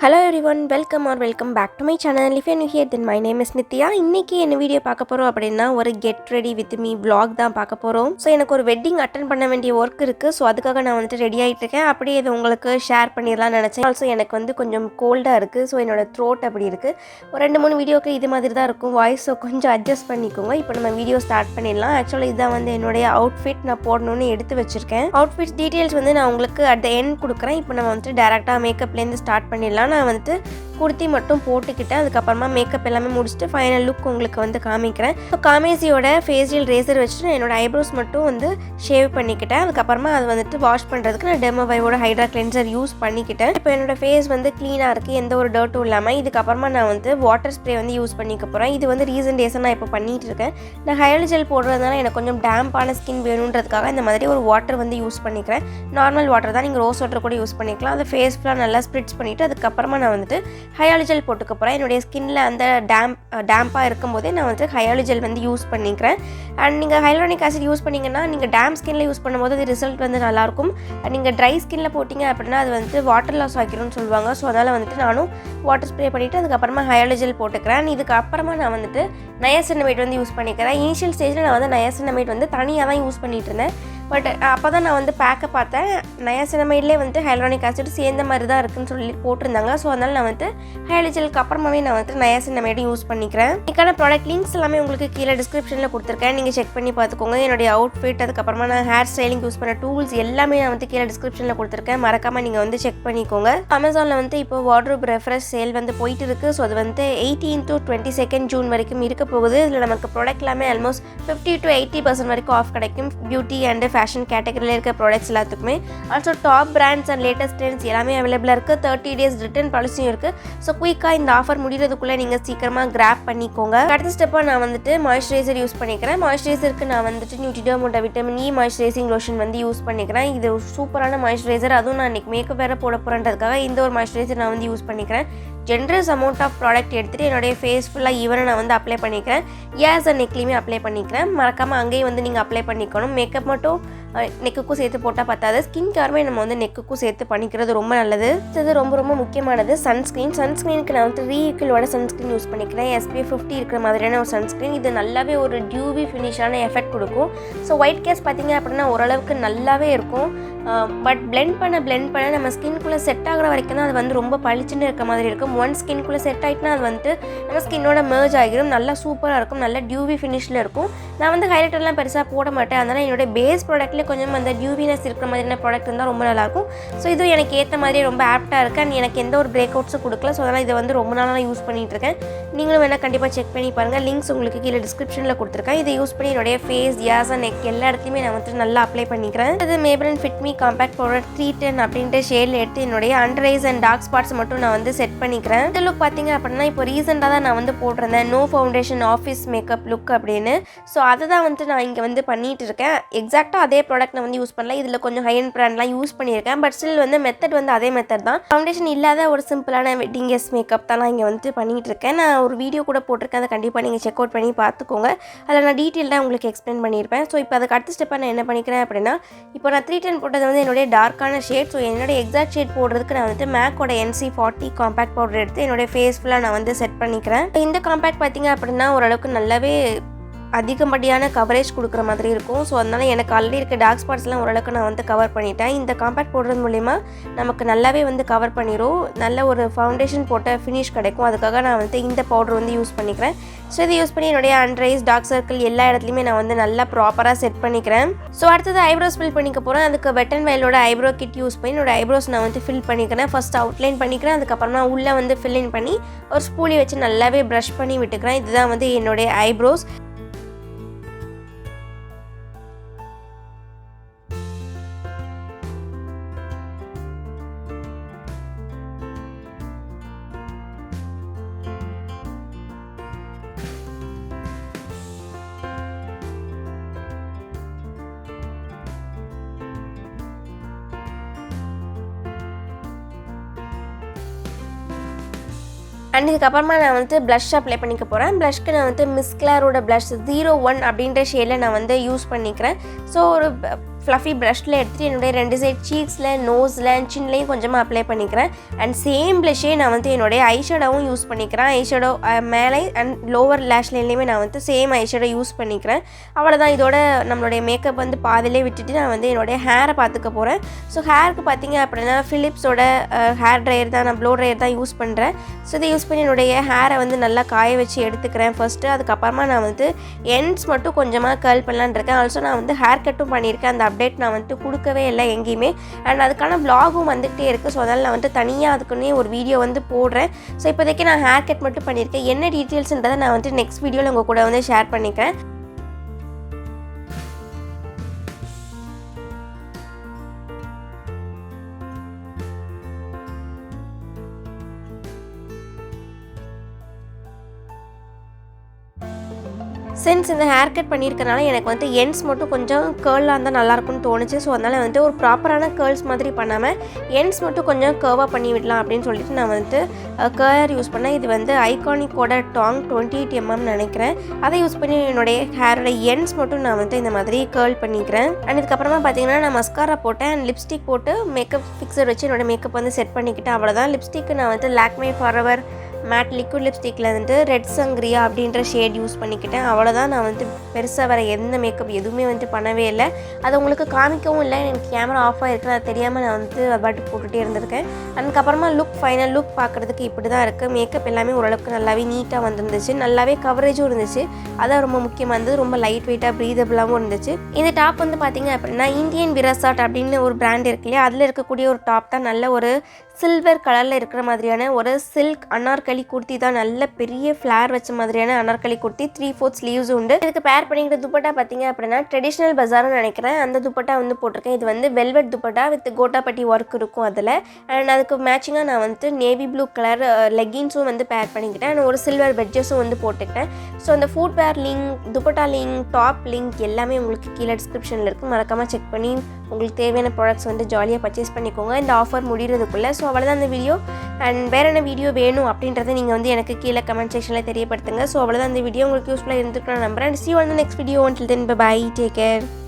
Hello everyone, welcome back to my channel. If you are new here, then my name is Nithya. இன்னைக்கு என்ன video பார்க்க போறோம் அப்படினா ஒரு get ready with me vlog தான் பார்க்க போறோம். சோ எனக்கு ஒரு வெட்டிங் அட்டெண்ட் பண்ண வேண்டிய வர்க் இருக்கு. சோ அதுக்காக நான் வந்து ரெடி ஆயிட்டு இருக்கேன். அப்படியே இது உங்களுக்கு ஷேர் பண்ணிரலாம் நினைச்சேன். ஆல்சோ எனக்கு வந்து கொஞ்சம் கோல்டா இருக்கு. சோ என்னோட throat அப்படி இருக்கு. ஒரு 2-3 வீடியோக்கு இது மாதிரி தான் இருக்கும் வாய்ஸ். சோ கொஞ்சம் அட்ஜஸ்ட் பண்ணிக்கோங்க. இப்போ நம்ம வீடியோ ஸ்டார்ட் பண்ணிடலாம். एक्चुअली இதான் வந்து என்னோட அவுட்ஃபிட் நான் போடணும்னு எடுத்து வச்சிருக்கேன். அவுட்ஃபிட் டீடைல்ஸ் வந்து நான் உங்களுக்கு at the end கொடுக்கிறேன். இப்போ நம்ம வந்து டைரக்ட்டா மேக்கப்ல இருந்து ஸ்டார்ட் பண்ணிடலாம். நான் வந்து குர்த்தி மட்டும் போட்டுக்கிட்டேன். அதுக்கு அப்புறமா மேக்கப் எல்லாமே முடிச்சிட்டு ஃபைனல் லுக் உங்களுக்கு வந்து காமிக்கிறேன். ஸோ காமேசியோட ஃபேஷியல் ரேசர் வச்சுட்டு என்னோட ஐப்ரோஸ் மட்டும் வந்து ஷேவ் பண்ணிக்கிட்டேன். அதுக்கப்புறமா அது வந்துட்டு வாஷ் பண்ணுறதுக்கு நான் டெர்மாவைவோட ஹைட்ரா கிளென்சர் யூஸ் பண்ணிக்கிட்டேன். இப்போ என்னோட ஃபேஸ் வந்து க்ளீனாக இருக்குது, எந்த ஒரு டர்ட்டும் இல்லாமல். இதுக்கப்புறமா நான் வந்து வாட்டர் ஸ்ப்ரே வந்து யூஸ் பண்ணிக்க போகிறேன். இது வந்து ரீசன்ட் டேஸாக நான் இப்போ பண்ணிகிட்டு இருக்கேன். நான் ஹையாலுஜெல் போடுறதுனால எனக்கு கொஞ்சம் டேம்பான ஸ்கின் வேணுன்றதுக்காக இந்த மாதிரி ஒரு வாட்டர் வந்து யூஸ் பண்ணிக்கிறேன். நார்மல் வாட்டர் தான், நீங்கள் ரோஸ் வாட்டர் கூட யூஸ் பண்ணிக்கலாம். அதை ஃபேஸ் ஃபுல்லாக நல்லா ஸ்ப்ரிட்ஸ் பண்ணிவிட்டு அதுக்கப்புறமா நான் வந்துட்டு ஹையாலுஜெல் போட்டுக்க போகிறேன். என்னுடைய ஸ்கின்னில் அந்த டேம்பாக இருக்கும்போதே நான் வந்து ஹையாலுஜெல் வந்து யூஸ் பண்ணிக்கிறேன். அண்ட் நீங்கள் ஹைலூரோனிக் ஆசிட் யூஸ் பண்ணிங்கன்னா நீங்கள் டேம் ஸ்கின்னில் யூஸ் பண்ணும்போது அது ரிசல்ட் வந்து நல்லாயிருக்கும். நீங்கள் ட்ரை ஸ்கின்னில் போட்டிங்க அப்படின்னா அது வந்து வாட்டர் லாஸ் ஆகிரும்னு சொல்லுவாங்க. ஸோ அதனால் வந்துட்டு நானும் வாட்டர் ஸ்ப்ரே பண்ணிவிட்டு அதுக்கப்புறமா ஹையாலுஜெல் போட்டுக்கிறேன். இதுக்கப்புறமா நான் வந்துட்டு நயாசினமைட் வந்து யூஸ் பண்ணிக்கிறேன். இனிஷியல் ஸ்டேஜில் நான் வந்து நயாசினமைட் வந்து தனியாக தான் யூஸ் பண்ணிகிட்டு இருந்தேன். பட் அப்போ தான் நான் வந்து பேக்கை பார்த்தேன். நயாசினமைட்லேயே வந்து ஹைலூரோனிக் ஆசிட் சேர்ந்த மாதிரி தான் இருக்குன்னு சொல்லி போட்டிருந்தாங்க. ஸோ அதனால் நான் வந்து ஹையாலுஜெலுக்கு அப்புறமாவே நான் வந்து நயாசினமைடு யூஸ் பண்ணிக்கிறேன். இதுக்கான ப்ராடக்ட் லிங்க்ஸ் எல்லாமே உங்களுக்கு கீழே டிஸ்கிரிப்ஷனில் கொடுத்துருக்கேன். நீங்கள் செக் பண்ணி பார்த்துக்கோங்க. என்னுடைய அவுட்ஃபிட் அதுக்கப்புறமா நான் ஹேர் ஸ்டைலிங் யூஸ் பண்ண டூல்ஸ் எல்லாமே நான் வந்து கீழே டிஸ்கிரிப்ஷனில் கொடுத்துருக்கேன். மறக்காமல் நீங்கள் வந்து செக் பண்ணிக்கோங்க. அமேசானில் வந்து இப்போ வார்ட்ரோப் ரெஃப்ரெஷ் சேல் வந்து போயிட்டு இருக்குது. ஸோ அது வந்து 18 to 22 ஜூன் வரைக்கும் இருக்க போகுது. இதில் நமக்கு ப்ராடக்ட் எல்லாமே ஆல்மோஸ்ட் 50 to 80% வரைக்கும் ஆஃப் கிடைக்கும். பியூட்டி அண்ட் ஃபேஷன் கேட்டகரியில் இருக்க ப்ராடக்ட்ஸ் எல்லாத்துக்குமே. Also top brands and latest trends எல்லாமே அவைலபிளாக இருக்குது. 30 days ரிட்டர்ன் பாலிசியும் இருக்குது. ஸோ குயிக்காக இந்த ஆஃபர் முடிகிறதுக்குள்ளே நீங்கள் சீக்கிரமாக கிராப் பண்ணிக்கோங்க. அடுத்த ஸ்டெப்பாக நான் வந்துட்டு மாய்ஸ்சரைசர் யூஸ் பண்ணிக்கிறேன். மாய்ஸ்சரைசருக்கு நான் வந்துட்டு நியூட்ரிடர்மோட விட்டமின் இ மாய்ஸ்சரைசிங் லோஷன் வந்து யூஸ் பண்ணிக்கிறேன். இது சூப்பரான மாய்ஸ்சரைசர். அதுவும் நான் இன்றைக்கி மேக்கப் வேறு போட போகிறேன்றதுக்காக இந்த ஒரு மாய்ஸ்சரைசர் நான் வந்து யூஸ் பண்ணிக்கிறேன். ஜென்ரஸ் அமௌண்ட் ஆஃப் ப்ராடக்ட் எடுத்துகிட்டு என்னுடைய ஃபேஸ் ஃபுல்லாக ஈவனை நான் வந்து அப்ளை பண்ணிக்கிறேன். இயர்ஸ் அண்ட் நெக்லையுமே அப்ளை பண்ணிக்கிறேன். மறக்காமல் அங்கேயும் வந்து நீங்கள் அப்ளை பண்ணிக்கணும். மேக்கப் மட்டும் நெக்குக்கும் சேர்த்து போட்டால் பத்தாது, ஸ்கின் கேருமே நம்ம வந்து நெக்குக்கும் சேர்த்து பண்ணிக்கிறது ரொம்ப நல்லது. இது ரொம்ப முக்கியமானது சன்ஸ்க்ரீன். சன்ஸ்க்ரீனுக்கு நான் வந்து EQUILோட சன்ஸ்க்ரீன் யூஸ் பண்ணிக்கிறேன். SPF 50 இருக்கிற மாதிரியான ஒரு சன்ஸ்க்ரீன். இது நல்லாவே ஒரு டியூவி ஃபினிஷான எஃபெக்ட் கொடுக்கும். ஸோ ஒயிட் கேஸ் பார்த்தீங்க அப்படின்னா ஓரளவுக்கு நல்லாவே இருக்கும். பட் பிளெண்ட் பண்ண நம்ம ஸ்கின்குள்ளே செட் ஆகிற வரைக்கும் தான் அது வந்து ரொம்ப பளிச்சுன்னு இருக்க மாதிரி இருக்கும். ஒன் ஸ்கின்குள்ளே செட் ஆகிட்டுனா அது வந்துட்டு நம்ம ஸ்கின்னோட மெர்ஜ் ஆகிரும். நல்லா சூப்பராக இருக்கும், நல்ல டியூவி ஃபினிஷில் இருக்கும். நான் வந்து ஹைலைட்டர்லாம் பெருசாக போட மாட்டேன். அதனால் என்னோட பேஸ் ப்ராடக்ட்லேயே கொஞ்சம் அந்த டியூவினஸ் இருக்கிற மாதிரியான ப்ராடக்ட் இருந்தால் ரொம்ப நல்லாயிருக்கும். ஸோ இது எனக்கு ஏற்ற மாதிரி ரொம்ப ஆப்டாக இருக்குது. அண்ட் எனக்கு எந்த ஒரு பிரேக் அவுட்ஸும் கொடுக்கல. ஸோ அதனால் இதை வந்து ரொம்ப நாளாக யூஸ் பண்ணிகிட்ருக்கேன். நீங்களும் வேணால் கண்டிப்பாக செக் பண்ணி பாருங்கள். லிங்க்ஸ் உங்களுக்கு கீழே டிஸ்கிரிப்ஷனில் கொடுத்துருக்கேன். இதை யூஸ் பண்ணி என்னுடைய ஃபேஸ், யாஸ் அண்ட் நெக் எல்லா இடத்துலையுமே நான் வந்து நல்லா அப்ளை பண்ணிக்கிறேன். இது Maybelline fit me compact powder 310 அப்படின்ட்டு ஷேடில் எடுத்து என்னுடைய under eyes and dark spots மட்டும் நான் வந்து செட் பண்ணிக்கிறேன். இந்த லுக் பார்த்தீங்க அப்படின்னா இப்போ ரீசெண்டாக தான் நான் வந்து போட்டிருந்தேன் no foundation office makeup look அப்படின்னு. ஸோ அதை தான் வந்து நான் இங்கே வந்து பண்ணிகிட்டு இருக்கேன். எக்ஸாக்டாக அதே ப்ராடக்ட் நான் வந்து யூஸ் பண்ணல. இதில் கொஞ்சம் ஹை அண்ட் பிராண்ட்லாம் யூஸ் பண்ணியிருக்கேன். பட் ஸ்டில் வந்து மெத்தட் வந்து அதே மெத்தட் தான். ஃபவுண்டேஷன் இல்லாத ஒரு சிம்பிளான வெட்டிங் எஸ் மேக்கப் தான் நான் இங்கே வந்து பண்ணிகிட்டு இருக்கேன். நான் ஒரு வீடியோ கூட போட்டிருக்கேன். அதை கண்டிப்பாக நீங்கள் செக் அவுட் பண்ணி பார்த்துக்கோங்க. அதில் நான் டீட்டெயில்டாக உங்களுக்கு எக்ஸ்பிளைன் பண்ணியிருப்பேன். ஸோ இப்போ அதுக்கு அடுத்த ஸ்டெப்பாக நான் என்ன பண்ணிக்கிறேன் அப்படின்னா, இப்போ நான் 310 போட்டது வந்து என்னுடைய டார்க்கான ஷேட். ஸோ என்னோட எக்ஸாக்ட் ஷேட் போடுறதுக்கு நான் வந்துட்டு மேக்கோட NC40 காம்பேக்ட் பவுடர் எடுத்து என்னோட ஃபேஸ் ஃபுல்லாக நான் வந்து செட் பண்ணிக்கிறேன். இந்த காம்பேக்ட் பார்த்தீங்க அப்படின்னா ஓரளவுக்கு நல்லாவே அதிகப்படியான கவரேஜ் கொடுக்குற மாதிரி இருக்கும். ஸோ அதனால் எனக்கு ஆல்ரெடி இருக்க டார்க் ஸ்பாட்ஸ்லாம் ஓரளவுக்கு நான் வந்து கவர் பண்ணிட்டேன். இந்த காம்பேக்ட் போடுறது மூலிமா நமக்கு நல்லாவே வந்து கவர் பண்ணிடும். நல்ல ஒரு ஃபவுண்டேஷன் போட்ட ஃபினிஷ் கிடைக்கும். அதுக்காக நான் வந்து இந்த பவுடர் வந்து யூஸ் பண்ணிக்கிறேன். ஸோ இதை யூஸ் பண்ணி என்னுடைய அண்டர் ஐஸ், டார்க் சர்க்கிள் எல்லா இடத்துலையுமே நான் வந்து நல்லா ப்ராப்பராக செட் பண்ணிக்கிறேன். ஸோ அடுத்தது ஐப்ரோஸ் ஃபில் பண்ணிக்க போகிறேன். அதுக்கு வெட் அண்ட் வைல்டோட ஐப்ரோ கிட் யூஸ் பண்ணி என்னோட ஐப்ரோஸ் நான் வந்து ஃபில் பண்ணிக்கிறேன். ஃபர்ஸ்ட் அவுட்லைன் பண்ணிக்கிறேன். அதுக்கப்புறமா உள்ளே வந்து ஃபில்லின் பண்ணி ஒரு ஸ்பூலி வச்சு நல்லாவே ப்ரஷ் பண்ணி விட்டுக்கிறேன். இதுதான் வந்து என்னுடைய ஐப்ரோஸ். அண்ட் இதுக்கப்புறமா நான் வந்து ப்ளஷ் அப்ளை பண்ணிக்க போகிறேன். ப்ளஷ்க்கு நான் வந்து மிஸ் கிளாரோட ப்ளஷ் 01 அப்படின்ற ஷேடில் நான் வந்து யூஸ் பண்ணிக்கிறேன். ஸோ ஒரு ஃப்ளஃபி ப்ரஷ்ல எடுத்துகிட்டு என்னுடைய 2 சைட் சீக்ஸில், நோஸில் அண்ட் சின்லேயும் கொஞ்சமாக அப்ளை பண்ணிக்கிறேன். அண்ட் சேம் ப்ளஷே நான் வந்து என்னுடைய ஐஷேடோவும் யூஸ் பண்ணிக்கிறேன். ஐஷேடோ மேலே அண்ட் லோவர் லேஷ் லைன்லேயுமே நான் வந்து சேம் ஐஷேடோ யூஸ் பண்ணிக்கிறேன். அவ்வளோதான். இதோட நம்மளுடைய மேக்கப் வந்து பாதிலே விட்டுட்டு நான் வந்து என்னுடைய ஹேரை பார்த்துக்க போகிறேன். ஸோ ஹேருக்கு பார்த்தீங்க அப்படின்னா ஃபிலிப்ஸோட ஹேர் ட்ரையர் தான், நான் ப்ளோ ட்ரையர் தான் யூஸ் பண்ணுறேன். ஸோ இதை யூஸ் பண்ணி என்னுடைய ஹேரை வந்து நல்லா காய வச்சு எடுத்துக்கிறேன் ஃபஸ்ட்டு. அதுக்கப்புறமா நான் வந்து எண்ட்ஸ் மட்டும் கொஞ்சமாக கர்ல் பண்ணலான்னு இருக்கேன். ஆல்சோ நான் வந்து ஹேர் கட்டும் பண்ணியிருக்கேன். அந்த அப்டேட் நான் வந்துட்டு கொடுக்கவே இல்லை எங்கேயுமே. அண்ட் அதுக்கான வ்ளாகும் வந்துகிட்டே இருக்குது. ஸோ அதனால் நான் வந்துட்டு தனியாக அதுக்குன்னே ஒரு வீடியோ வந்து போடுறேன். ஸோ இப்போதைக்கு நான் ஹேர் கட் மட்டும் பண்ணியிருக்கேன். என்ன டீட்டெயில்ஸ்ன்றதை நான் வந்துட்டு நெக்ஸ்ட் வீடியோவில் உங்கள் கூட வந்து ஷேர் பண்ணிக்கிறேன். சென்ஸ் இந்த ஹேர் கட் பண்ணியிருக்கனால எனக்கு வந்து எண்ட்ஸ் மட்டும் கொஞ்சம் கேர்லாக இருந்தால் நல்லாயிருக்கும்னு தோணுச்சு. ஸோ அதனால் வந்துட்டு ஒரு ப்ராப்பரான கேர்ள்ஸ் மாதிரி பண்ணாமல் எண்ட்ஸ் மட்டும் கொஞ்சம் கர்வாக பண்ணி விடலாம் அப்படின்னு சொல்லிட்டு நான் வந்துட்டு கேர் யூஸ் பண்ணேன். இது வந்து ஐகானிக்கோட டாங் 28 mm நினைக்கிறேன். அதை யூஸ் பண்ணி என்னுடைய ஹேரோட எண்ட்ஸ் மட்டும் நான் வந்து இந்த மாதிரி கேர்ள் பண்ணிக்கிறேன். அண்ட் இதுக்கப்புறமா பார்த்தீங்கன்னா நான் மஸ்காரா போட்டேன் அண்ட் லிப்ஸ்டிக் போட்டு மேக்கப் ஃபிக்ஸர் வச்சு என்னோடய மேக்கப் வந்து செட் பண்ணிக்கிட்டேன். அவ்வளோதான். லிப்ஸ்டிக்கு நான் வந்து லாக்மே ஃபார்எவர் மேட் லிக்விட் லிப்ஸ்டிக்கில் வந்துட்டு ரெட் சங்க்ரியா அப்படின்ற ஷேட் யூஸ் பண்ணிக்கிட்டேன். அவ்வளோதான். நான் வந்து பெருசாக வேறு எந்த மேக்கப் எதுவுமே வந்து பண்ணவே இல்லை. அது உங்களுக்கு காமிக்கவும் இல்லை. எனக்கு கேமரா ஆஃப் ஆகிருக்கு, அது தெரியாமல் நான் வந்து பாட்டு போட்டுகிட்டே இருந்திருக்கேன். அதுக்கப்புறமா ஃபைனல் லுக் பார்க்குறதுக்கு இப்படி தான் இருக்குது. மேக்கப் எல்லாமே ஓரளவுக்கு நல்லாவே நீட்டாக வந்துருந்துச்சு. நல்லாவே கவரேஜும் இருந்துச்சு. அதான் ரொம்ப முக்கியமாக இருந்தது. ரொம்ப லைட் வெயிட்டாக ப்ரீதபிளாகவும் இருந்துச்சு. இந்த டாப் வந்து பார்த்திங்க அப்படின்னா இந்தியன் விராசாட் அப்படின்னு ஒரு பிராண்ட் இருக்கு இல்லையா, அதில் இருக்கக்கூடிய ஒரு டாப் தான். நல்ல ஒரு சில்வர் கலரில் இருக்கிற மாதிரியான ஒரு சில்க் அனார்கலி குர்த்தி தான். நல்ல பெரிய ஃப்ளார் வச்ச மாதிரியான அனார்கலி குர்த்தி. 3/4 ஸ்லீவ்ஸ் உண்டு. இதுக்கு பேர் பண்ணிக்கிற துப்பட்டா பார்த்தீங்க அப்படின்னா ட்ரெடிஷ்னல் பஜார்னு நினைக்கிறேன். அந்த துப்பட்டா வந்து போட்டிருக்கேன். இது வந்து வெல்வெட் துப்பட்டா வித் கோட்டாப்பட்டி ஒர்க் இருக்கும் அதில். அண்ட் அதுக்கு மேட்சிங்காக நான் வந்து நேவி ப்ளூ கலர் லெகின்ஸும் வந்து பேர் பண்ணிக்கிட்டேன். அண்ட் ஒரு சில்வர் வெட்ஜஸும் வந்து போட்டுக்கிட்டேன். ஸோ அந்த footwear link, dupatta link, top link எல்லாமே உங்களுக்கு கீழே டிஸ்கிரிப்ஷனில் இருக்குது. மறக்காமல் செக் பண்ணி உங்களுக்கு தேவையான ப்ராடக்ட்ஸ் வந்து ஜாலியாக பர்ச்சேஸ் பண்ணிக்கோங்க இந்த ஆஃபர் முடிகிறதுக்குள்ளே. ஸோ அவ்வளோதான் இந்த வீடியோ. அண்ட் வேறு என்ன வீடியோ வேணும் அப்படின்றத நீங்கள் வந்து எனக்கு கீழே கமெண்ட் செக்ஷனில் தெரியப்படுத்துங்க. ஸோ அவ்வளோதான் இந்த வீடியோ உங்களுக்கு யூஸ்ஃபுல்லாக இருந்துட்டு நான் நம்புறேன். See you on the next video. Until then, bye bye. Take care.